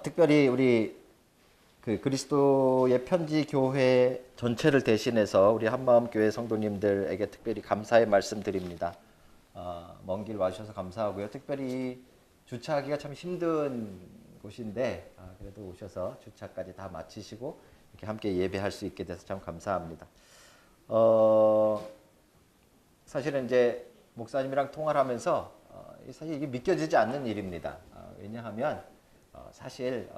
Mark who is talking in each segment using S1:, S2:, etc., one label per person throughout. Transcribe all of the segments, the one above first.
S1: 특별히 우리 그리스도의 편지 교회 전체를 대신해서 우리 한마음교회 성도님들에게 특별히 감사의 말씀드립니다. 먼 길 와주셔서 감사하고요. 특별히 주차하기가 참 힘든 곳인데 그래도 오셔서 주차까지 다 마치시고 이렇게 함께 예배할 수 있게 돼서 참 감사합니다. 사실은 이제 목사님이랑 통화를 하면서 사실 이게 믿겨지지 않는 일입니다. 왜냐하면 사실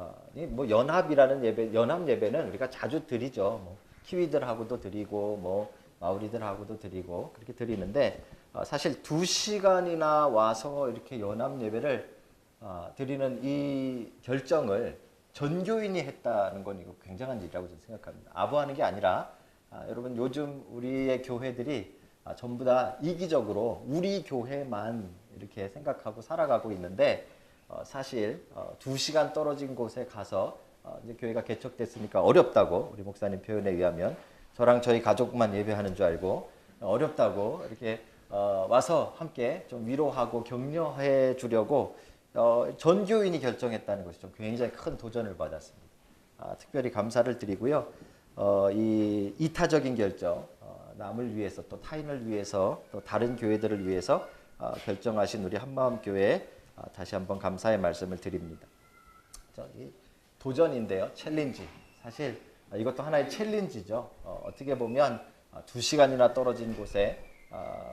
S1: 뭐 연합이라는 예배, 연합 예배는 우리가 자주 드리죠. 뭐 키위들하고도 드리고 뭐 마오리들하고도 드리고 그렇게 드리는데 사실 2시간이나 와서 이렇게 연합 예배를 드리는 이 결정을 전교인이 했다는 건 이거 굉장한 일이라고 저는 생각합니다. 아부하는 게 아니라 여러분 요즘 우리의 교회들이 전부 다 이기적으로 우리 교회만 이렇게 생각하고 살아가고 있는데 사실 2시간 떨어진 곳에 가서 이제 교회가 개척됐으니까 어렵다고 우리 목사님 표현에 의하면 저랑 저희 가족만 예배하는 줄 알고 어렵다고 이렇게 와서 함께 좀 위로하고 격려해 주려고 전교인이 결정했다는 것이 좀 굉장히 큰 도전을 받았습니다. 특별히 감사를 드리고요. 이 이타적인 결정, 남을 위해서 또 타인을 위해서 또 다른 교회들을 위해서 결정하신 우리 한마음교회에 다시 한번 감사의 말씀을 드립니다. 도전인데요. 챌린지. 사실 이것도 하나의 챌린지죠. 어떻게 보면 2시간이나 떨어진 곳에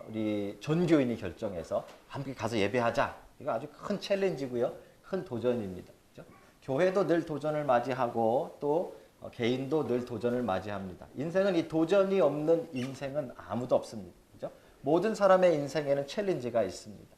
S1: 우리 전교인이 결정해서 함께 가서 예배하자. 이거 아주 큰 챌린지고요. 큰 도전입니다. 그렇죠? 교회도 늘 도전을 맞이하고 또 개인도 늘 도전을 맞이합니다. 인생은 이 도전이 없는 인생은 아무도 없습니다. 그렇죠? 모든 사람의 인생에는 챌린지가 있습니다.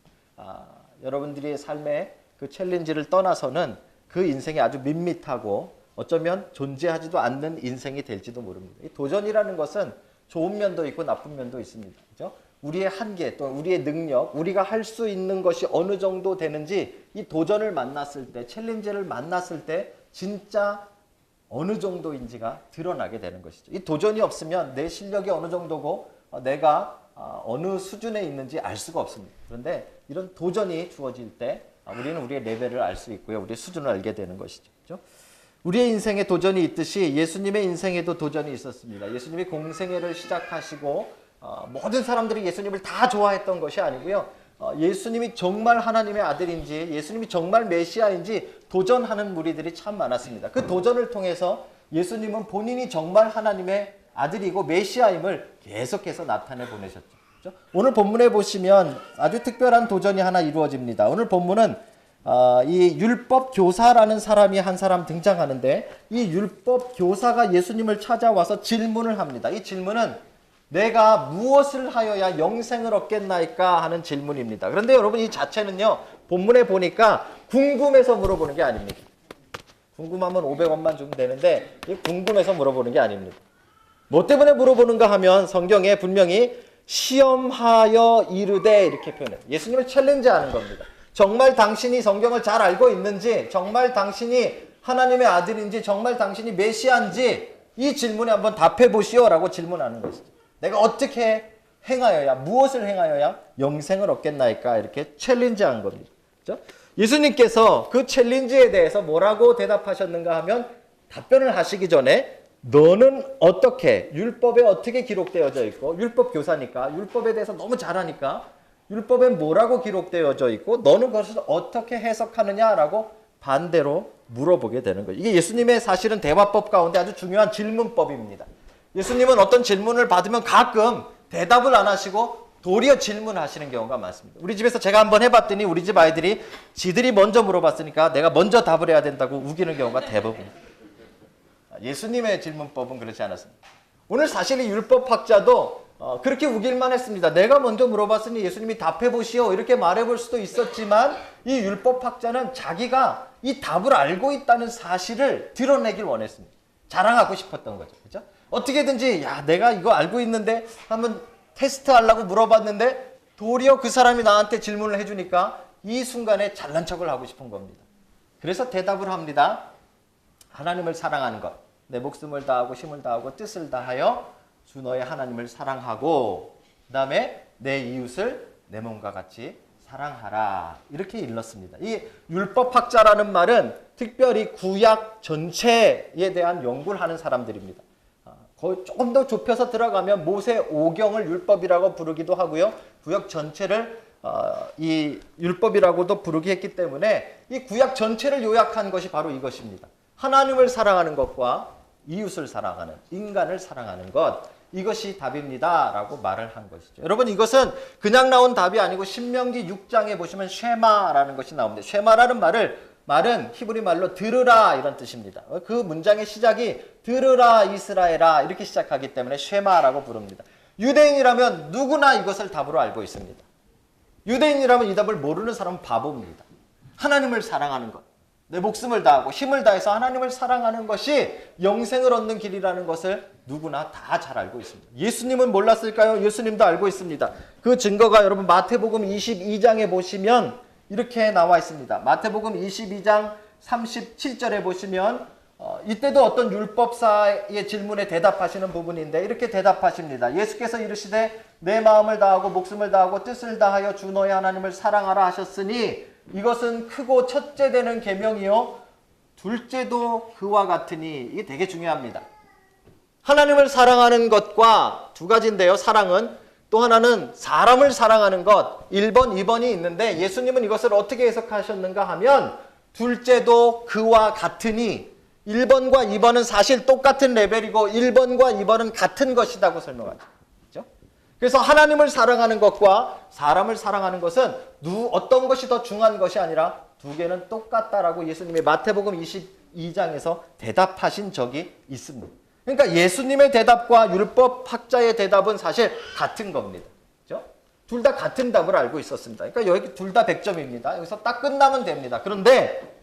S1: 여러분들의 삶에 그 챌린지를 떠나서는 그 인생이 아주 밋밋하고 어쩌면 존재하지도 않는 인생이 될지도 모릅니다. 이 도전이라는 것은 좋은 면도 있고 나쁜 면도 있습니다. 그렇죠? 우리의 한계 또 우리의 능력, 우리가 할 수 있는 것이 어느 정도 되는지 이 도전을 만났을 때, 챌린지를 만났을 때 진짜 어느 정도인지가 드러나게 되는 것이죠. 이 도전이 없으면 내 실력이 어느 정도고 내가 어느 수준에 있는지 알 수가 없습니다. 그런데 이런 도전이 주어질 때 우리는 우리의 레벨을 알 수 있고요. 우리의 수준을 알게 되는 것이죠. 그렇죠? 우리의 인생에 도전이 있듯이 예수님의 인생에도 도전이 있었습니다. 예수님이 공생애를 시작하시고 모든 사람들이 예수님을 다 좋아했던 것이 아니고요. 예수님이 정말 하나님의 아들인지 예수님이 정말 메시아인지 도전하는 무리들이 참 많았습니다. 그 도전을 통해서 예수님은 본인이 정말 하나님의 아들이고 메시아임을 계속해서 나타내 보내셨죠. 그렇죠? 오늘 본문에 보시면 아주 특별한 도전이 하나 이루어집니다. 오늘 본문은 이 율법 교사라는 사람이 한 사람 등장하는데 이 율법 교사가 예수님을 찾아와서 질문을 합니다. 이 질문은 내가 무엇을 하여야 영생을 얻겠나이까 하는 질문입니다. 그런데 여러분 이 자체는요. 본문에 보니까 궁금해서 물어보는 게 아닙니다. 궁금하면 500원만 주면 되는데 궁금해서 물어보는 게 아닙니다. 뭐 때문에 물어보는가 하면 성경에 분명히 시험하여 이르되 이렇게 표현해요. 예수님을 챌린지하는 겁니다. 정말 당신이 성경을 잘 알고 있는지, 정말 당신이 하나님의 아들인지, 정말 당신이 메시아인지 이 질문에 한번 답해 보시오라고 질문하는 것이죠. 내가 어떻게 행하여야, 무엇을 행하여야 영생을 얻겠나이까 이렇게 챌린지한 겁니다. 그렇죠? 예수님께서 그 챌린지에 대해서 뭐라고 대답하셨는가 하면 답변을 하시기 전에 너는 어떻게, 율법에 어떻게 기록되어져 있고 율법 교사니까 율법에 대해서 너무 잘하니까 율법에 뭐라고 기록되어져 있고 너는 그것을 어떻게 해석하느냐라고 반대로 물어보게 되는 거예요. 이게 예수님의 사실은 대화법 가운데 아주 중요한 질문법입니다. 예수님은 어떤 질문을 받으면 가끔 대답을 안 하시고 도리어 질문하시는 경우가 많습니다. 우리 집에서 제가 한번 해봤더니 우리 집 아이들이 지들이 먼저 물어봤으니까 내가 먼저 답을 해야 된다고 우기는 경우가 대부분. 예수님의 질문법은 그렇지 않았습니다. 오늘 사실 이 율법학자도 그렇게 우길만 했습니다. 내가 먼저 물어봤으니 예수님이 답해보시오 이렇게 말해볼 수도 있었지만 이 율법학자는 자기가 이 답을 알고 있다는 사실을 드러내길 원했습니다. 자랑하고 싶었던 거죠. 그렇죠? 어떻게든지 야 내가 이거 알고 있는데 한번 테스트하려고 물어봤는데 도리어 그 사람이 나한테 질문을 해주니까 이 순간에 잘난 척을 하고 싶은 겁니다. 그래서 대답을 합니다. 하나님을 사랑하는 것, 내 목숨을 다하고 힘을 다하고 뜻을 다하여 주 너의 하나님을 사랑하고 그 다음에 내 이웃을 내 몸과 같이 사랑하라 이렇게 일렀습니다. 이 율법학자라는 말은 특별히 구약 전체에 대한 연구를 하는 사람들입니다. 조금 더 좁혀서 들어가면 모세 오경을 율법이라고 부르기도 하고요. 구약 전체를 이 율법이라고도 부르기 했기 때문에 이 구약 전체를 요약한 것이 바로 이것입니다. 하나님을 사랑하는 것과 이웃을 사랑하는, 인간을 사랑하는 것, 이것이 답입니다 라고 말을 한 것이죠. 여러분, 이것은 그냥 나온 답이 아니고 신명기 6장에 보시면 쉐마라는 것이 나옵니다. 쉐마라는 말은 히브리 말로 들으라 이런 뜻입니다. 그 문장의 시작이 들으라 이스라엘아 이렇게 시작하기 때문에 쉐마라고 부릅니다. 유대인이라면 누구나 이것을 답으로 알고 있습니다. 유대인이라면 이 답을 모르는 사람은 바보입니다. 하나님을 사랑하는 것, 내 목숨을 다하고 힘을 다해서 하나님을 사랑하는 것이 영생을 얻는 길이라는 것을 누구나 다 잘 알고 있습니다. 예수님은 몰랐을까요? 예수님도 알고 있습니다. 그 증거가 여러분 마태복음 22장에 보시면 이렇게 나와 있습니다. 마태복음 22장 37절에 보시면 이때도 어떤 율법사의 질문에 대답하시는 부분인데 이렇게 대답하십니다. 예수께서 이르시되 내 마음을 다하고 목숨을 다하고 뜻을 다하여 주 너의 하나님을 사랑하라 하셨으니 이것은 크고 첫째 되는 계명이요 둘째도 그와 같으니. 이게 되게 중요합니다. 하나님을 사랑하는 것과 두 가지인데요. 사랑은 또 하나는 사람을 사랑하는 것 1번, 2번이 있는데 예수님은 이것을 어떻게 해석하셨는가 하면 둘째도 그와 같으니 1번과 2번은 사실 똑같은 레벨이고 1번과 2번은 같은 것이라고 설명하죠. 그렇죠? 그래서 하나님을 사랑하는 것과 사람을 사랑하는 것은 어떤 것이 더 중요한 것이 아니라 두 개는 똑같다라고 예수님이 마태복음 22장에서 대답하신 적이 있습니다. 그러니까 예수님의 대답과 율법학자의 대답은 사실 같은 겁니다. 그렇죠? 둘 다 같은 답을 알고 있었습니다. 그러니까 여기 둘 다 100점입니다. 여기서 딱 끝나면 됩니다. 그런데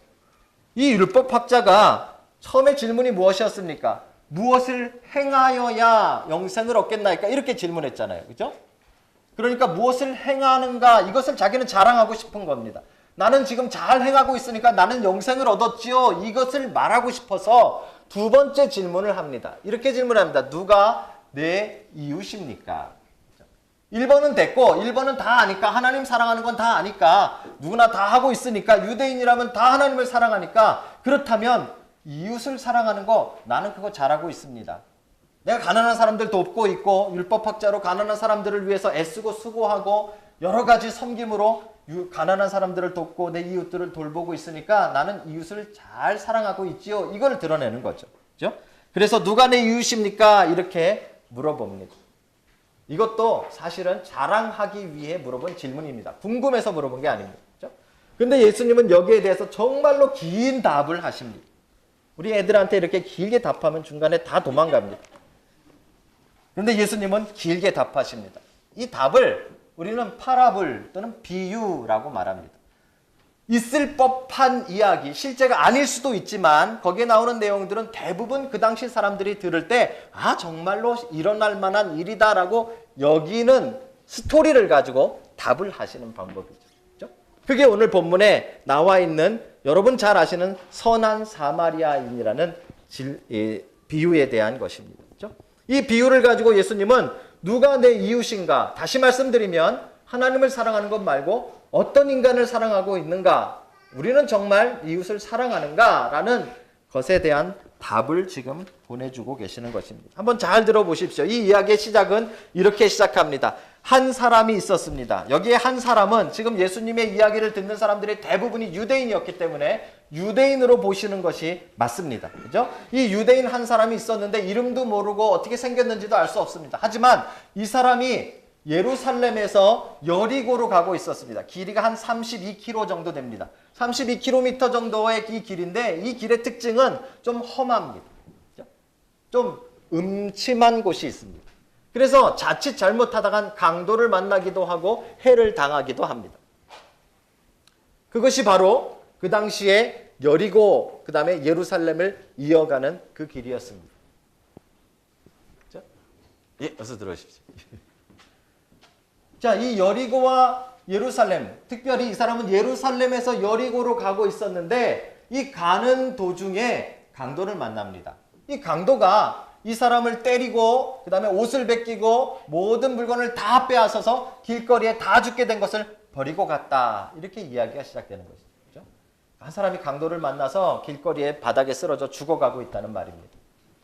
S1: 이 율법학자가 처음에 질문이 무엇이었습니까? 무엇을 행하여야 영생을 얻겠나이까? 이렇게 질문했잖아요. 그죠? 그러니까 무엇을 행하는가? 이것을 자기는 자랑하고 싶은 겁니다. 나는 지금 잘 행하고 있으니까 나는 영생을 얻었지요. 이것을 말하고 싶어서 두 번째 질문을 합니다. 이렇게 질문합니다. 누가 내 이웃입니까? 1번은 됐고 1번은 다 아니까 하나님 사랑하는 건 다 아니까 누구나 다 하고 있으니까 유대인이라면 다 하나님을 사랑하니까 그렇다면 이웃을 사랑하는 거 나는 그거 잘하고 있습니다. 내가 가난한 사람들 돕고 있고 율법학자로 가난한 사람들을 위해서 애쓰고 수고하고 여러 가지 섬김으로 가난한 사람들을 돕고 내 이웃들을 돌보고 있으니까 나는 이웃을 잘 사랑하고 있지요. 이걸 드러내는 거죠. 그렇죠? 그래서 누가 내 이웃입니까? 이렇게 물어봅니다. 이것도 사실은 자랑하기 위해 물어본 질문입니다. 궁금해서 물어본 게 아닙니다. 그렇죠? 근데 예수님은 여기에 대해서 정말로 긴 답을 하십니다. 우리 애들한테 이렇게 길게 답하면 중간에 다 도망갑니다. 그런데 예수님은 길게 답하십니다. 이 답을 우리는 파라블 또는 비유라고 말합니다. 있을 법한 이야기, 실제가 아닐 수도 있지만 거기에 나오는 내용들은 대부분 그 당시 사람들이 들을 때 정말로 일어날 만한 일이다라고 여기는 스토리를 가지고 답을 하시는 방법이죠. 그렇죠? 그게 오늘 본문에 나와 있는 여러분 잘 아시는 선한 사마리아인이라는 비유에 대한 것입니다. 그렇죠? 이 비유를 가지고 예수님은 누가 내 이웃인가? 다시 말씀드리면 하나님을 사랑하는 것 말고 어떤 인간을 사랑하고 있는가? 우리는 정말 이웃을 사랑하는가? 라는 것에 대한 답을 지금 보내주고 계시는 것입니다. 한번 잘 들어보십시오. 이 이야기의 시작은 이렇게 시작합니다. 한 사람이 있었습니다. 여기에 한 사람은 지금 예수님의 이야기를 듣는 사람들이 대부분이 유대인이었기 때문에 유대인으로 보시는 것이 맞습니다. 그죠? 이 유대인 한 사람이 있었는데 이름도 모르고 어떻게 생겼는지도 알 수 없습니다. 하지만 이 사람이 예루살렘에서 여리고로 가고 있었습니다. 길이가 한 32km 정도 됩니다. 32km 정도의 이 길인데 이 길의 특징은 좀 험합니다. 좀 음침한 곳이 있습니다. 그래서 자칫 잘못하다간 강도를 만나기도 하고 해를 당하기도 합니다. 그것이 바로 그 당시에 여리고 그 다음에 예루살렘을 이어가는 그 길이었습니다. 자, 예, 어서 들어오십시오. 자, 이 여리고와 예루살렘, 특별히 이 사람은 예루살렘에서 여리고로 가고 있었는데 이 가는 도중에 강도를 만납니다. 이 강도가 이 사람을 때리고 그 다음에 옷을 벗기고 모든 물건을 다 빼앗아서 길거리에 다 죽게 된 것을 버리고 갔다. 이렇게 이야기가 시작되는 것이죠. 그죠? 한 사람이 강도를 만나서 길거리에 바닥에 쓰러져 죽어가고 있다는 말입니다.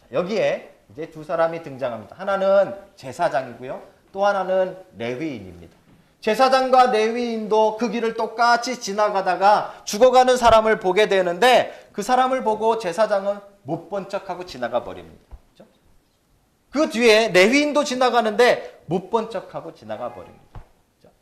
S1: 자, 여기에 이제 두 사람이 등장합니다. 하나는 제사장이고요. 또 하나는 레위인입니다. 제사장과 레위인도 그 길을 똑같이 지나가다가 죽어가는 사람을 보게 되는데 그 사람을 보고 제사장은 못 본 척하고 지나가 버립니다. 그렇죠? 그 뒤에 레위인도 지나가는데 못 본 척하고 지나가 버립니다. 그렇죠?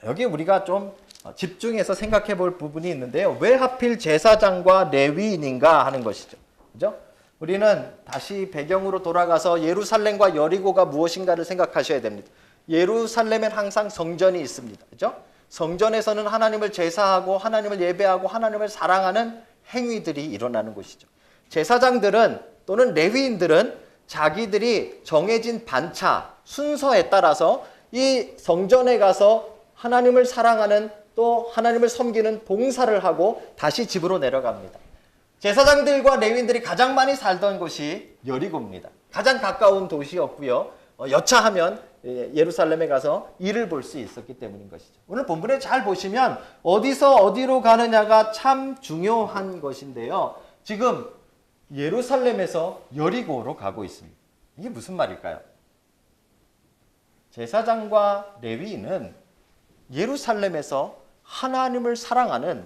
S1: 여기 우리가 좀 집중해서 생각해 볼 부분이 있는데요. 왜 하필 제사장과 레위인인가 하는 것이죠. 그죠? 우리는 다시 배경으로 돌아가서 예루살렘과 여리고가 무엇인가를 생각하셔야 됩니다. 예루살렘엔 항상 성전이 있습니다. 그죠? 성전에서는 하나님을 제사하고 하나님을 예배하고 하나님을 사랑하는 행위들이 일어나는 곳이죠. 제사장들은 또는 레위인들은 자기들이 정해진 반차, 순서에 따라서 이 성전에 가서 하나님을 사랑하는 또 하나님을 섬기는 봉사를 하고 다시 집으로 내려갑니다. 제사장들과 레위인들이 가장 많이 살던 곳이 여리고입니다. 가장 가까운 도시였고요. 여차하면 예루살렘에 가서 일을 볼 수 있었기 때문인 것이죠. 오늘 본문에 잘 보시면 어디서 어디로 가느냐가 참 중요한 것인데요. 지금 예루살렘에서 여리고로 가고 있습니다. 이게 무슨 말일까요? 제사장과 레위인은 예루살렘에서 하나님을 사랑하는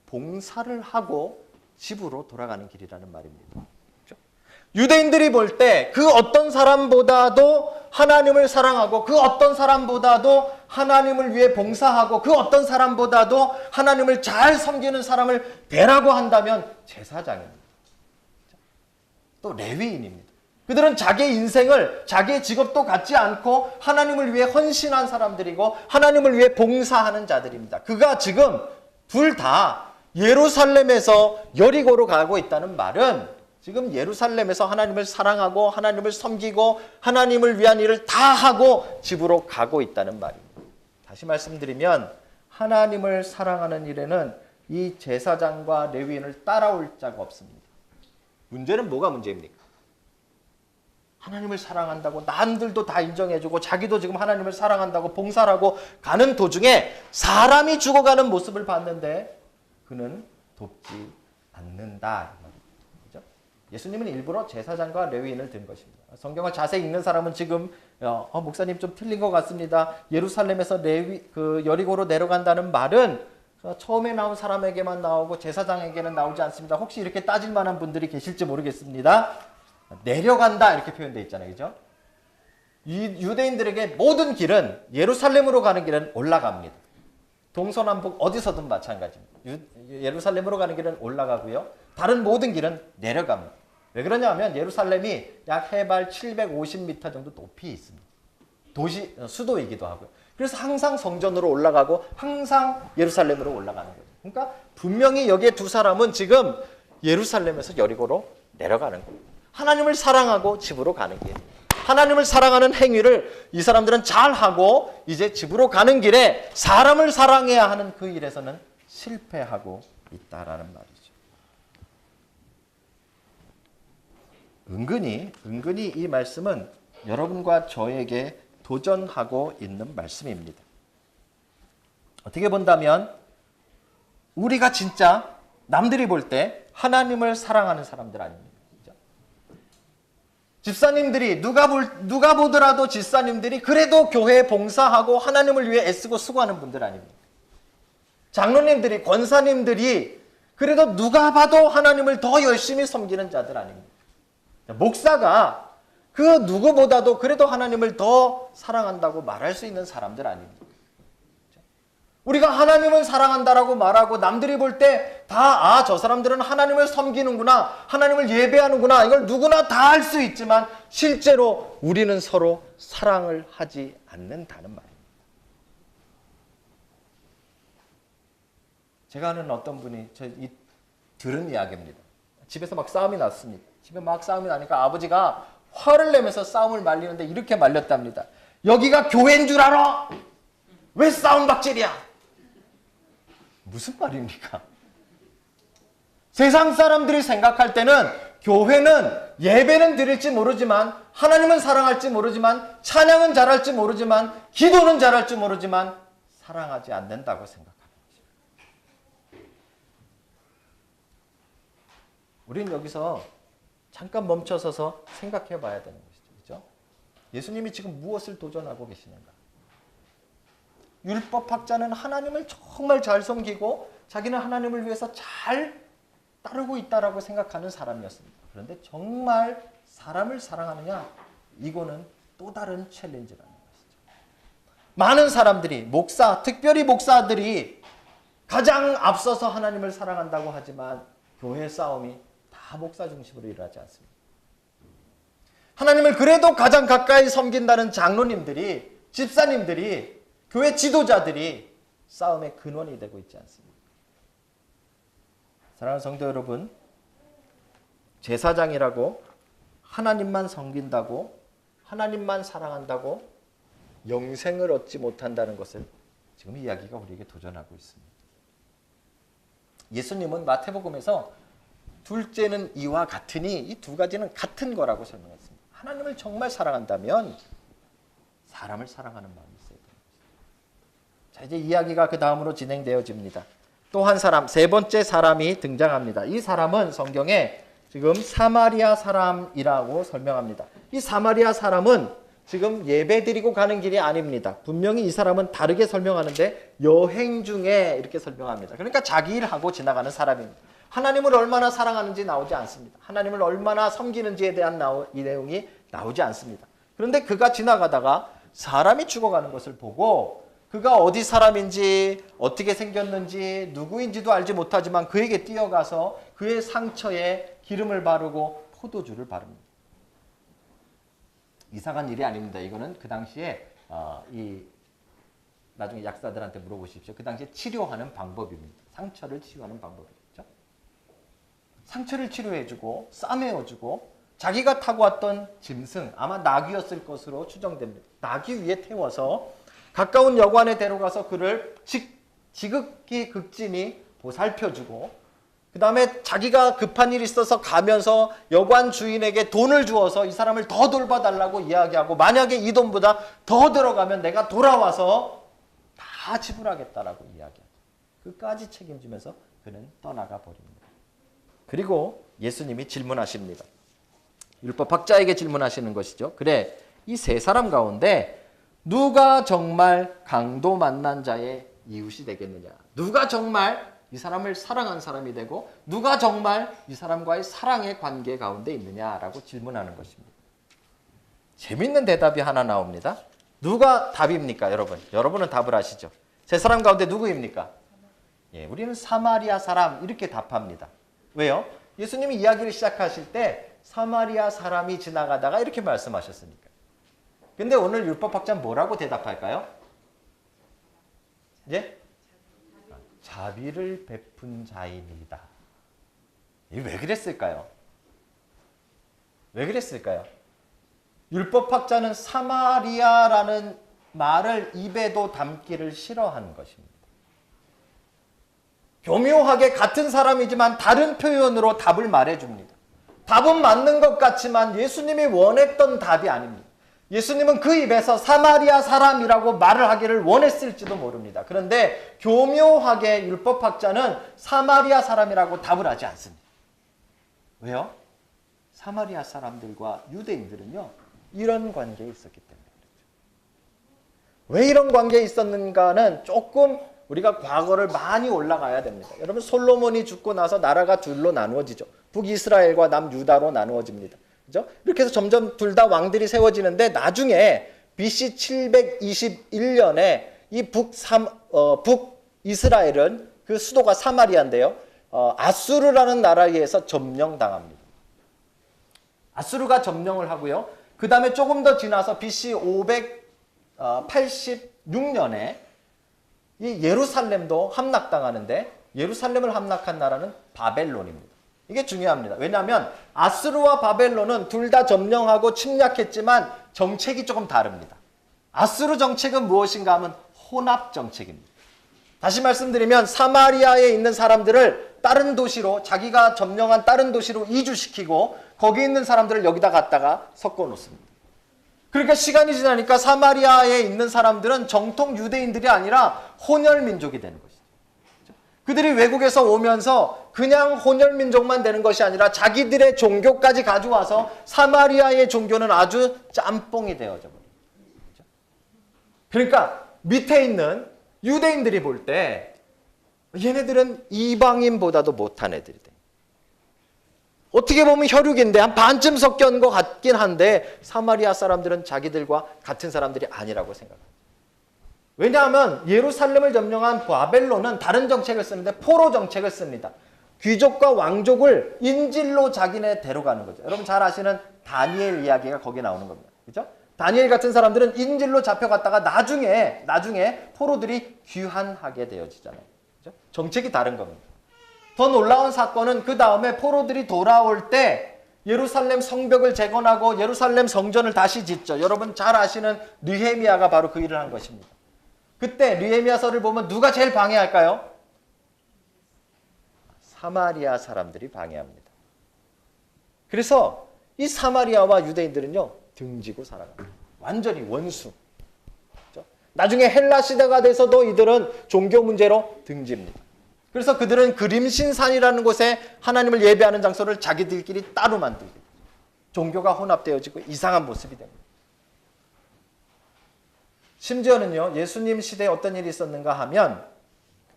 S1: 봉사를 하고 집으로 돌아가는 길이라는 말입니다. 유대인들이 볼 때 그 어떤 사람보다도 하나님을 사랑하고 그 어떤 사람보다도 하나님을 위해 봉사하고 그 어떤 사람보다도 하나님을 잘 섬기는 사람을 대라고 한다면 제사장입니다. 또 레위인입니다. 그들은 자기의 인생을 자기의 직업도 갖지 않고 하나님을 위해 헌신한 사람들이고 하나님을 위해 봉사하는 자들입니다. 그가 지금 둘 다 예루살렘에서 여리고로 가고 있다는 말은 지금 예루살렘에서 하나님을 사랑하고 하나님을 섬기고 하나님을 위한 일을 다 하고 집으로 가고 있다는 말입니다. 다시 말씀드리면 하나님을 사랑하는 일에는 이 제사장과 레위인을 따라올 자가 없습니다. 문제는 뭐가 문제입니까? 하나님을 사랑한다고 남들도 다 인정해주고 자기도 지금 하나님을 사랑한다고 봉사를 하고 가는 도중에 사람이 죽어가는 모습을 봤는데 그는 돕지 않는다. 예수님은 일부러 제사장과 레위인을 든 것입니다. 성경을 자세히 읽는 사람은 지금 목사님 좀 틀린 것 같습니다. 예루살렘에서 여리고로 내려간다는 말은 처음에 나온 사람에게만 나오고 제사장에게는 나오지 않습니다. 혹시 이렇게 따질 만한 분들이 계실지 모르겠습니다. 내려간다 이렇게 표현되어 있잖아요. 그죠? 유대인들에게 모든 길은 예루살렘으로 가는 길은 올라갑니다. 동서남북 어디서든 마찬가지입니다. 예루살렘으로 가는 길은 올라가고요. 다른 모든 길은 내려갑니다. 왜 그러냐면 예루살렘이 약 해발 750m 정도 높이 있습니다. 수도이기도 하고요. 그래서 항상 성전으로 올라가고 항상 예루살렘으로 올라가는 거죠. 그러니까 분명히 여기에 두 사람은 지금 예루살렘에서 여리고로 내려가는 거예요. 하나님을 사랑하고 집으로 가는 길. 하나님을 사랑하는 행위를 이 사람들은 잘하고 이제 집으로 가는 길에 사람을 사랑해야 하는 그 일에서는 실패하고 있다라는 말이죠. 은근히 이 말씀은 여러분과 저에게 도전하고 있는 말씀입니다. 어떻게 본다면 우리가 진짜 남들이 볼 때 하나님을 사랑하는 사람들 아닙니까? 그렇죠? 집사님들이 누가 보더라도 집사님들이 그래도 교회에 봉사하고 하나님을 위해 애쓰고 수고하는 분들 아닙니까? 장로님들이 권사님들이 그래도 누가 봐도 하나님을 더 열심히 섬기는 자들 아닙니까? 목사가 그 누구보다도 그래도 하나님을 더 사랑한다고 말할 수 있는 사람들 아닙니까? 우리가 하나님을 사랑한다라고 말하고 남들이 볼 때 다 저 사람들은 하나님을 섬기는구나, 하나님을 예배하는구나, 이걸 누구나 다 할 수 있지만 실제로 우리는 서로 사랑을 하지 않는다는 말입니다. 제가 아는 어떤 분이 들은 이야기입니다. 집에서 막 싸움이 났습니다. 집에 막 싸움이 나니까 아버지가 화를 내면서 싸움을 말리는데 이렇게 말렸답니다. 여기가 교회인 줄 알아? 왜 싸움박질이야? 무슨 말입니까? 세상 사람들이 생각할 때는 교회는 예배는 드릴지 모르지만 하나님은 사랑할지 모르지만 찬양은 잘할지 모르지만 기도는 잘할지 모르지만 사랑하지 않는다고 생각합니다. 우리는 여기서 잠깐 멈춰서서 생각해 봐야 되는 것이죠. 그렇죠? 예수님이 지금 무엇을 도전하고 계시는가? 율법학자는 하나님을 정말 잘 섬기고 자기는 하나님을 위해서 잘 따르고 있다라고 생각하는 사람이었습니다. 그런데 정말 사람을 사랑하느냐? 이거는 또 다른 챌린지라는 것이죠. 많은 사람들이 특별히 목사들이 가장 앞서서 하나님을 사랑한다고 하지만 교회 싸움이 다 목사 중심으로 일어나지 않습니다. 하나님을 그래도 가장 가까이 섬긴다는 장로님들이, 집사님들이, 교회 지도자들이 싸움의 근원이 되고 있지 않습니까? 사랑하는 성도 여러분, 제사장이라고 하나님만 섬긴다고, 하나님만 사랑한다고 영생을 얻지 못한다는 것을 지금 이야기가 우리에게 도전하고 있습니다. 예수님은 마태복음에서 둘째는 이와 같으니, 이 두 가지는 같은 거라고 설명했습니다. 하나님을 정말 사랑한다면 사람을 사랑하는 마음이 있어야 됩니다. 자, 이제 이야기가 그 다음으로 진행되어집니다. 또 한 사람, 세 번째 사람이 등장합니다. 이 사람은 성경에 지금 사마리아 사람이라고 설명합니다. 이 사마리아 사람은 지금 예배 드리고 가는 길이 아닙니다. 분명히 이 사람은 다르게 설명하는데 여행 중에 이렇게 설명합니다. 그러니까 자기 일하고 지나가는 사람입니다. 하나님을 얼마나 사랑하는지 나오지 않습니다. 하나님을 얼마나 섬기는지에 대한 이 내용이 나오지 않습니다. 그런데 그가 지나가다가 사람이 죽어가는 것을 보고 그가 어디 사람인지 어떻게 생겼는지 누구인지도 알지 못하지만 그에게 뛰어가서 그의 상처에 기름을 바르고 포도주를 바릅니다. 이상한 일이 아닙니다. 이거는 그 당시에 나중에 약사들한테 물어보십시오. 그 당시에 치료하는 방법입니다. 상처를 치유하는 방법이죠. 상처를 치료해주고 싸매어주고 자기가 타고 왔던 짐승, 아마 나귀였을 것으로 추정됩니다. 나귀 위에 태워서 가까운 여관에 데려가서 그를 지극히 극진히 보살펴주고 그 다음에 자기가 급한 일이 있어서 가면서 여관 주인에게 돈을 주어서 이 사람을 더 돌봐달라고 이야기하고 만약에 이 돈보다 더 들어가면 내가 돌아와서 다 지불하겠다라고 이야기하죠. 그까지 책임지면서 그는 떠나가 버립니다. 그리고 예수님이 질문하십니다. 율법학자에게 질문하시는 것이죠. 그래, 이 세 사람 가운데 누가 정말 강도 만난 자의 이웃이 되겠느냐? 누가 정말 이 사람을 사랑한 사람이 되고 누가 정말 이 사람과의 사랑의 관계 가운데 있느냐라고 질문하는 것입니다. 재밌는 대답이 하나 나옵니다. 누가 답입니까, 여러분? 여러분은 답을 아시죠? 세 사람 가운데 누구입니까? 예, 우리는 사마리아 사람 이렇게 답합니다. 왜요? 예수님이 이야기를 시작하실 때 사마리아 사람이 지나가다가 이렇게 말씀하셨으니까. 근데 오늘 율법학자는 뭐라고 대답할까요? 예? 자비를 베푼 자입니다. 왜 그랬을까요? 왜 그랬을까요? 율법학자는 사마리아라는 말을 입에도 담기를 싫어하는 것입니다. 교묘하게 같은 사람이지만 다른 표현으로 답을 말해줍니다. 답은 맞는 것 같지만 예수님이 원했던 답이 아닙니다. 예수님은 그 입에서 사마리아 사람이라고 말을 하기를 원했을지도 모릅니다. 그런데 교묘하게 율법학자는 사마리아 사람이라고 답을 하지 않습니다. 왜요? 사마리아 사람들과 유대인들은요, 이런 관계에 있었기 때문에 그렇죠. 왜 이런 관계에 있었는가는 조금 우리가 과거를 많이 올라가야 됩니다. 여러분, 솔로몬이 죽고 나서 나라가 둘로 나누어지죠. 북이스라엘과 남유다로 나누어집니다. 그죠? 이렇게 해서 점점 둘 다 왕들이 세워지는데 나중에 BC 721년에 이 북이스라엘은 그 수도가 사마리아인데요. 아수르라는 나라에 의해서 점령당합니다. 아수르가 점령을 하고요. 그 다음에 조금 더 지나서 BC 586년에 이 예루살렘도 함락당하는데 예루살렘을 함락한 나라는 바벨론입니다. 이게 중요합니다. 왜냐하면 아수르와 바벨론은 둘 다 점령하고 침략했지만 정책이 조금 다릅니다. 아수르 정책은 무엇인가 하면 혼합 정책입니다. 다시 말씀드리면 사마리아에 있는 사람들을 다른 도시로, 자기가 점령한 다른 도시로 이주시키고 거기 있는 사람들을 여기다 갖다가 섞어 놓습니다. 그러니까 시간이 지나니까 사마리아에 있는 사람들은 정통 유대인들이 아니라 혼혈 민족이 되는 것이죠. 그들이 외국에서 오면서 그냥 혼혈 민족만 되는 것이 아니라 자기들의 종교까지 가져와서 사마리아의 종교는 아주 짬뽕이 되어져 버려요. 그러니까 밑에 있는 유대인들이 볼 때 얘네들은 이방인보다도 못한 애들이 돼. 어떻게 보면 혈육인데 한 반쯤 섞여 있는 것 같긴 한데 사마리아 사람들은 자기들과 같은 사람들이 아니라고 생각합니다. 왜냐하면 예루살렘을 점령한 바벨론은 다른 정책을 쓰는데 포로 정책을 씁니다. 귀족과 왕족을 인질로 자기네 데려가는 거죠. 여러분 잘 아시는 다니엘 이야기가 거기에 나오는 겁니다. 그렇죠? 다니엘 같은 사람들은 인질로 잡혀갔다가 나중에 포로들이 귀환하게 되어지잖아요. 그렇죠? 정책이 다른 겁니다. 더 놀라운 사건은 그 다음에 포로들이 돌아올 때 예루살렘 성벽을 재건하고 예루살렘 성전을 다시 짓죠. 여러분 잘 아시는 느헤미야가 바로 그 일을 한 것입니다. 그때 느헤미야서를 보면 누가 제일 방해할까요? 사마리아 사람들이 방해합니다. 그래서 이 사마리아와 유대인들은요 등지고 살아갑니다. 완전히 원수. 그렇죠? 나중에 헬라 시대가 돼서도 이들은 종교 문제로 등집니다. 그래서 그들은 그림신산이라는 곳에 하나님을 예배하는 장소를 자기들끼리 따로 만들고 종교가 혼합되어지고 이상한 모습이 됩니다. 심지어는요 예수님 시대에 어떤 일이 있었는가 하면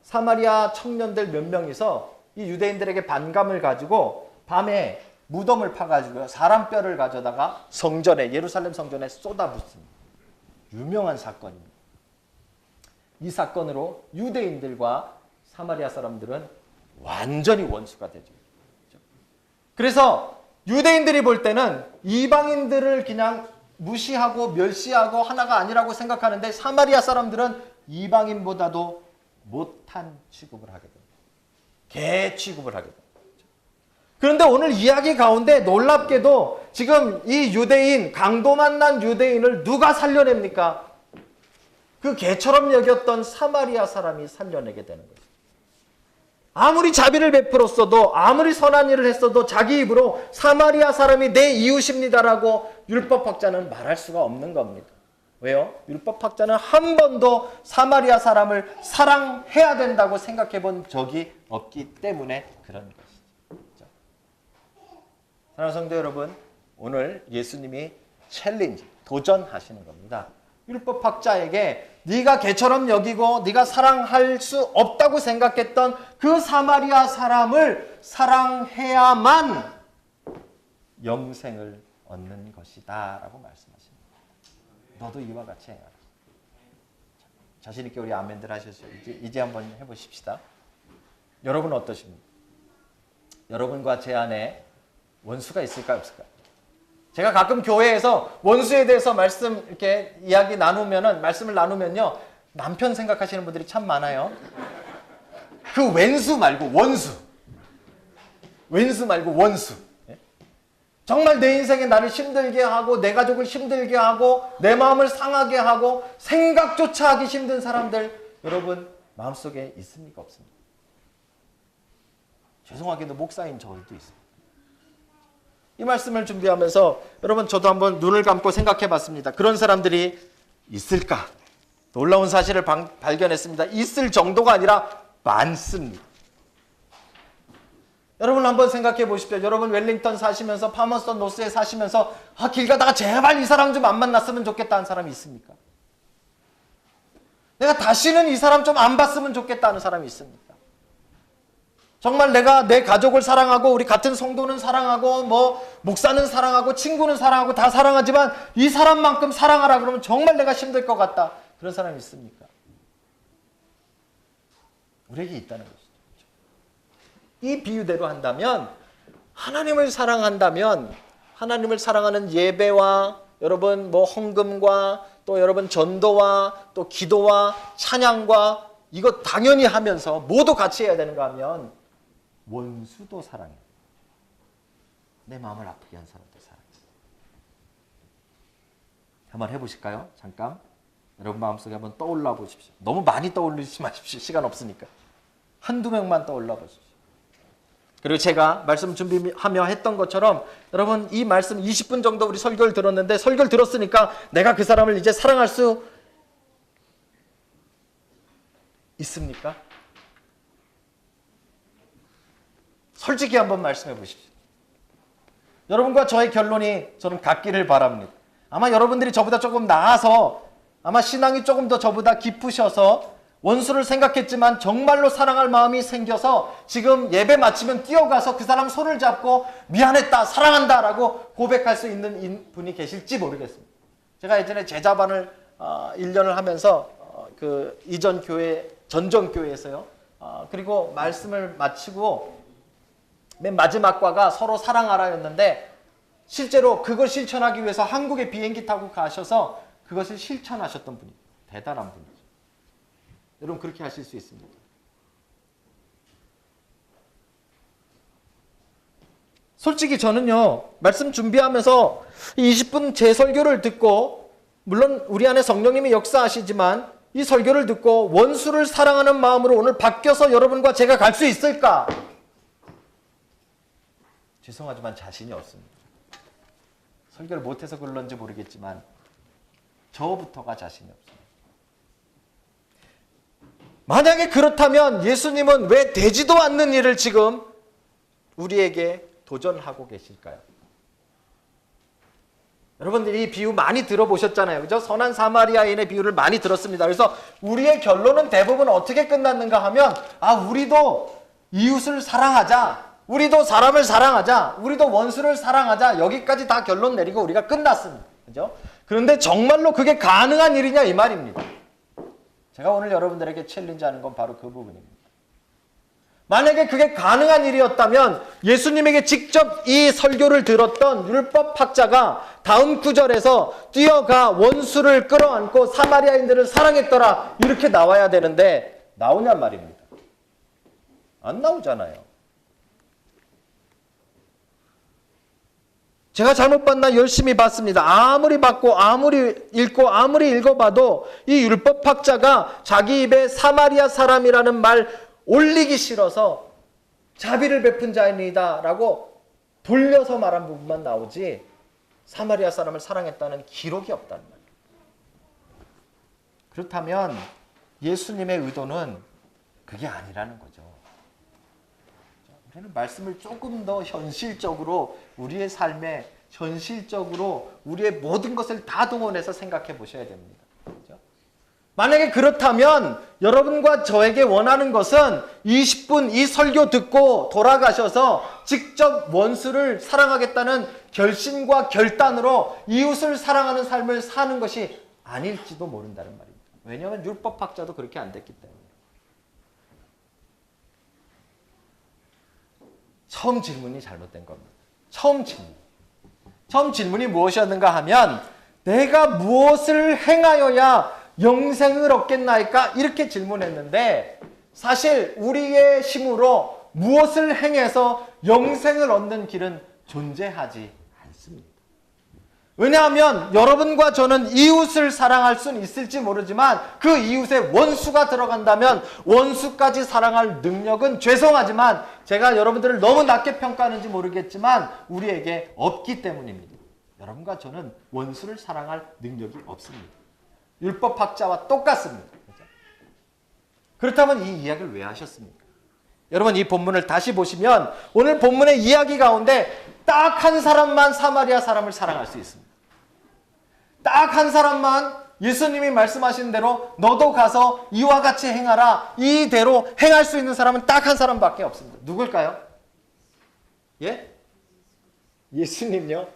S1: 사마리아 청년들 몇 명이서 이 유대인들에게 반감을 가지고 밤에 무덤을 파가지고 사람 뼈를 가져다가 성전에 예루살렘 성전에 쏟아붓습니다. 유명한 사건입니다. 이 사건으로 유대인들과 사마리아 사람들은 완전히 원수가 되죠. 그래서 유대인들이 볼 때는 이방인들을 그냥 무시하고 멸시하고 하나가 아니라고 생각하는데 사마리아 사람들은 이방인보다도 못한 취급을 하게 됩니다. 개 취급을 하게 됩니다. 그런데 오늘 이야기 가운데 놀랍게도 지금 이 유대인, 강도 만난 유대인을 누가 살려냅니까? 그 개처럼 여겼던 사마리아 사람이 살려내게 되는 거죠. 아무리 자비를 베풀었어도 아무리 선한 일을 했어도 자기 입으로 사마리아 사람이 내 이웃입니다라고 율법학자는 말할 수가 없는 겁니다. 왜요? 율법학자는 한 번도 사마리아 사람을 사랑해야 된다고 생각해 본 적이 없기 때문에 그런 것이죠. 사랑하는 성도 여러분, 오늘 예수님이 챌린지, 도전하시는 겁니다. 율법학자에게 네가 개처럼 여기고 네가 사랑할 수 없다고 생각했던 그 사마리아 사람을 사랑해야만 영생을 얻는 것이다 라고 말씀하십니다. 너도 이와 같이 해라. 자신 있게 우리 아멘들 하셨어요. 이제 한번 해보십시다. 여러분 어떠십니까? 여러분과 제 안에 원수가 있을까요, 없을까요? 제가 가끔 교회에서 원수에 대해서 이렇게 말씀을 나누면요. 남편 생각하시는 분들이 참 많아요. 그 왼수 말고 원수. 왼수 말고 원수. 정말 내 인생에 나를 힘들게 하고 내 가족을 힘들게 하고 내 마음을 상하게 하고 생각조차 하기 힘든 사람들 여러분 마음속에 있습니까? 없습니까? 죄송하게도 목사인 저도 있습니다. 이 말씀을 준비하면서 여러분 저도 한번 눈을 감고 생각해 봤습니다. 그런 사람들이 있을까? 놀라운 사실을 발견했습니다. 있을 정도가 아니라 많습니다. 여러분 한번 생각해 보십시오. 여러분 웰링턴 사시면서 파머스턴 노스에 사시면서 길 가다가 제발 이 사람 좀 안 만났으면 좋겠다는 사람이 있습니까? 내가 다시는 이 사람 좀 안 봤으면 좋겠다는 사람이 있습니까? 정말 내가 내 가족을 사랑하고 우리 같은 성도는 사랑하고 목사는 사랑하고 친구는 사랑하고 다 사랑하지만 이 사람만큼 사랑하라 그러면 정말 내가 힘들 것 같다. 그런 사람이 있습니까? 우리에게 있다는 것이죠. 이 비유대로 한다면 하나님을 사랑한다면 하나님을 사랑하는 예배와 여러분 헌금과 또 여러분 전도와 또 기도와 찬양과 이거 당연히 하면서 모두 같이 해야 되는가 하면 원수도 사랑해. 내 마음을 아프게 한 사람도 사랑해. 한번 해보실까요? 잠깐. 여러분 마음속에 한번 떠올라 보십시오. 너무 많이 떠올리지 마십시오. 시간 없으니까. 한두 명만 떠올라 보십시오. 그리고 제가 말씀 준비하며 했던 것처럼 여러분 이 말씀 20분 정도 우리 설교를 들었는데 설교를 들었으니까 내가 그 사람을 이제 사랑할 수 있습니까? 솔직히 한번 말씀해 보십시오. 여러분과 저의 결론이 저는 같기를 바랍니다. 아마 여러분들이 저보다 조금 나아서 아마 신앙이 조금 더 저보다 깊으셔서 원수를 생각했지만 정말로 사랑할 마음이 생겨서 지금 예배 마치면 뛰어가서 그 사람 손을 잡고 미안했다, 사랑한다 라고 고백할 수 있는 분이 계실지 모르겠습니다. 제가 예전에 제자반을 1년을 하면서 그 이전 교회, 전전 교회에서요. 그리고 말씀을 마치고 맨 마지막 과가 서로 사랑하라였는데 실제로 그걸 실천하기 위해서 한국에 비행기 타고 가셔서 그것을 실천하셨던 분이 대단한 분이죠. 여러분 그렇게 하실 수 있습니다. 솔직히 저는요 말씀 준비하면서 20분 제 설교를 듣고 물론 우리 안에 성령님이 역사하시지만 이 설교를 듣고 원수를 사랑하는 마음으로 오늘 바뀌어서 여러분과 제가 갈 수 있을까? 죄송하지만 자신이 없습니다. 설교를 못해서 그런지 모르겠지만 저부터가 자신이 없습니다. 만약에 그렇다면 예수님은 왜 되지도 않는 일을 지금 우리에게 도전하고 계실까요? 여러분들이 이 비유 많이 들어보셨잖아요. 그죠? 선한 사마리아인의 비유를 많이 들었습니다. 그래서 우리의 결론은 대부분 어떻게 끝났는가 하면 우리도 이웃을 사랑하자. 우리도 사람을 사랑하자. 우리도 원수를 사랑하자. 여기까지 다 결론 내리고 우리가 끝났습니다. 그죠? 그런데 정말로 그게 가능한 일이냐 이 말입니다. 제가 오늘 여러분들에게 챌린지하는 건 바로 그 부분입니다. 만약에 그게 가능한 일이었다면 예수님에게 직접 이 설교를 들었던 율법학자가 다음 구절에서 뛰어가 원수를 끌어안고 사마리아인들을 사랑했더라 이렇게 나와야 되는데 나오냔 말입니다. 안 나오잖아요. 제가 잘못 봤나 열심히 봤습니다. 아무리 봤고 아무리 읽고 아무리 읽어봐도 이 율법학자가 자기 입에 사마리아 사람이라는 말 올리기 싫어서 자비를 베푼 자입니다 라고 돌려서 말한 부분만 나오지 사마리아 사람을 사랑했다는 기록이 없다는 말이에요. 그렇다면 예수님의 의도는 그게 아니라는 거죠. 우리는 말씀을 조금 더 현실적으로 우리의 삶에 현실적으로 우리의 모든 것을 다 동원해서 생각해 보셔야 됩니다. 그렇죠? 만약에 그렇다면 여러분과 저에게 원하는 것은 20분 이 설교 듣고 돌아가셔서 직접 원수를 사랑하겠다는 결심과 결단으로 이웃을 사랑하는 삶을 사는 것이 아닐지도 모른다는 말입니다. 왜냐하면 율법학자도 그렇게 안 됐기 때문에. 처음 질문이 잘못된 겁니다. 처음 질문이 무엇이었는가 하면 내가 무엇을 행하여야 영생을 얻겠나이까? 이렇게 질문했는데 사실 우리의 힘으로 무엇을 행해서 영생을 얻는 길은 존재하지 않습니다. 왜냐하면 여러분과 저는 이웃을 사랑할 수는 있을지 모르지만 그 이웃에 원수가 들어간다면 원수까지 사랑할 능력은 죄송하지만 제가 여러분들을 너무 낮게 평가하는지 모르겠지만 우리에게 없기 때문입니다. 여러분과 저는 원수를 사랑할 능력이 없습니다. 율법학자와 똑같습니다. 그렇다면 이 이야기를 왜 하셨습니까? 여러분 이 본문을 다시 보시면 오늘 본문의 이야기 가운데 딱 한 사람만 사마리아 사람을 사랑할 수 있습니다. 딱 한 사람만 예수님이 말씀하신 대로 너도 가서 이와 같이 행하라. 이대로 행할 수 있는 사람은 딱 한 사람밖에 없습니다. 누굴까요? 예? 예수님요?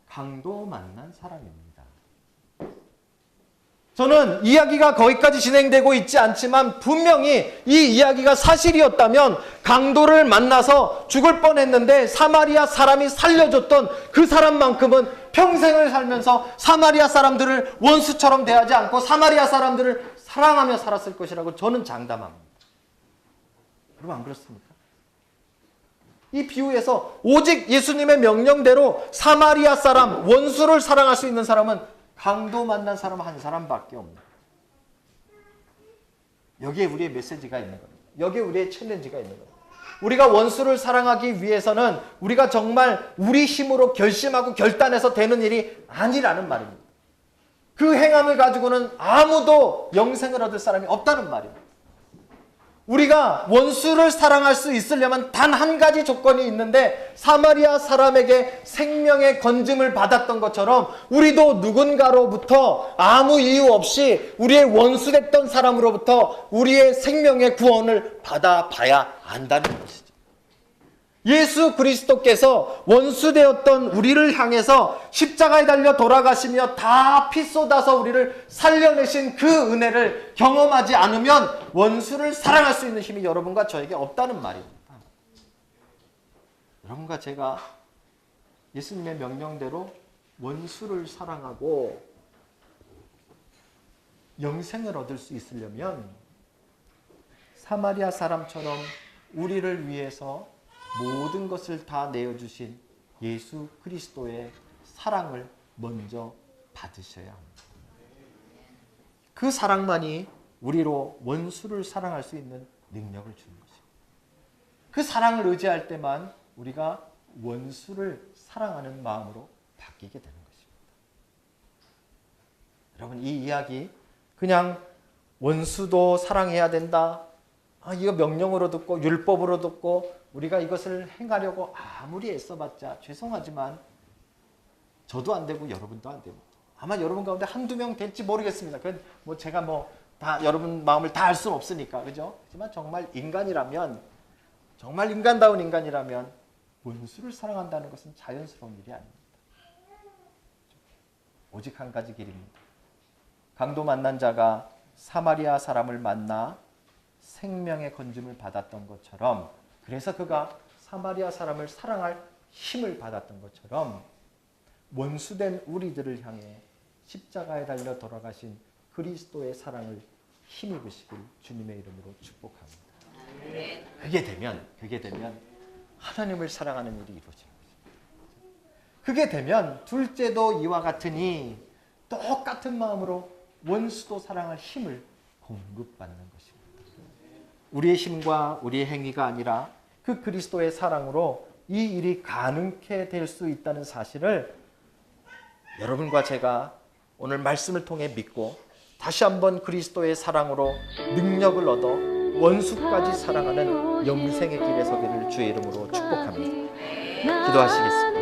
S1: 강도 만난 사람입니다. 저는 이야기가 거기까지 진행되고 있지 않지만 분명히 이 이야기가 사실이었다면 강도를 만나서 죽을 뻔했는데 사마리아 사람이 살려줬던 그 사람만큼은 평생을 살면서 사마리아 사람들을 원수처럼 대하지 않고 사마리아 사람들을 사랑하며 살았을 것이라고 저는 장담합니다. 여러분 안 그렇습니까? 이 비유에서 오직 예수님의 명령대로 사마리아 사람, 원수를 사랑할 수 있는 사람은 강도 만난 사람 한 사람밖에 없는. 여기에 우리의 메시지가 있는 겁니다. 여기에 우리의 챌린지가 있는 거예요. 우리가 원수를 사랑하기 위해서는 우리가 정말 우리 힘으로 결심하고 결단해서 되는 일이 아니라는 말입니다. 그 행함을 가지고는 아무도 영생을 얻을 사람이 없다는 말입니다. 우리가 원수를 사랑할 수 있으려면 단 한 가지 조건이 있는데, 사마리아 사람에게 생명의 건짐을 받았던 것처럼 우리도 누군가로부터 아무 이유 없이 우리의 원수됐던 사람으로부터 우리의 생명의 구원을 받아봐야 한다는 것이죠. 예수 그리스도께서 원수되었던 우리를 향해서 십자가에 달려 돌아가시며 다 피 쏟아서 우리를 살려내신 그 은혜를 경험하지 않으면 원수를 사랑할 수 있는 힘이 여러분과 저에게 없다는 말입니다. 여러분과 제가 예수님의 명령대로 원수를 사랑하고 영생을 얻을 수 있으려면 사마리아 사람처럼 우리를 위해서 모든 것을 다 내어주신 예수 그리스도의 사랑을 먼저 받으셔야 합니다. 그 사랑만이 우리로 원수를 사랑할 수 있는 능력을 주는 것입니다. 그 사랑을 의지할 때만 우리가 원수를 사랑하는 마음으로 바뀌게 되는 것입니다. 여러분, 이 이야기 그냥 원수도 사랑해야 된다, 이거 명령으로 듣고 율법으로 듣고 우리가 이것을 행하려고 아무리 애써봤자 죄송하지만 저도 안 되고 여러분도 안 됩니다. 아마 여러분 가운데 한두 명 될지 모르겠습니다. 그건 뭐 제가 다 여러분 마음을 다 알 수는 없으니까, 그죠? 하지만 정말 인간이라면, 정말 인간다운 인간이라면 원수를 사랑한다는 것은 자연스러운 일이 아닙니다. 오직 한 가지 길입니다. 강도 만난 자가 사마리아 사람을 만나 생명의 건짐을 받았던 것처럼, 그래서 그가 사마리아 사람을 사랑할 힘을 받았던 것처럼 원수된 우리들을 향해 십자가에 달려 돌아가신 그리스도의 사랑을 힘입으시길 주님의 이름으로 축복합니다. 그게 되면 하나님을 사랑하는 일이 이루어지는 것입니다. 그게 되면 둘째도 이와 같으니 똑같은 마음으로 원수도 사랑할 힘을 공급받는 것입니다. 우리의 힘과 우리의 행위가 아니라 그 그리스도의 사랑으로 이 일이 가능케 될 수 있다는 사실을 여러분과 제가 오늘 말씀을 통해 믿고 다시 한번 그리스도의 사랑으로 능력을 얻어 원수까지 사랑하는 영생의 길에 서기를 주의 이름으로 축복합니다. 기도하시겠습니다.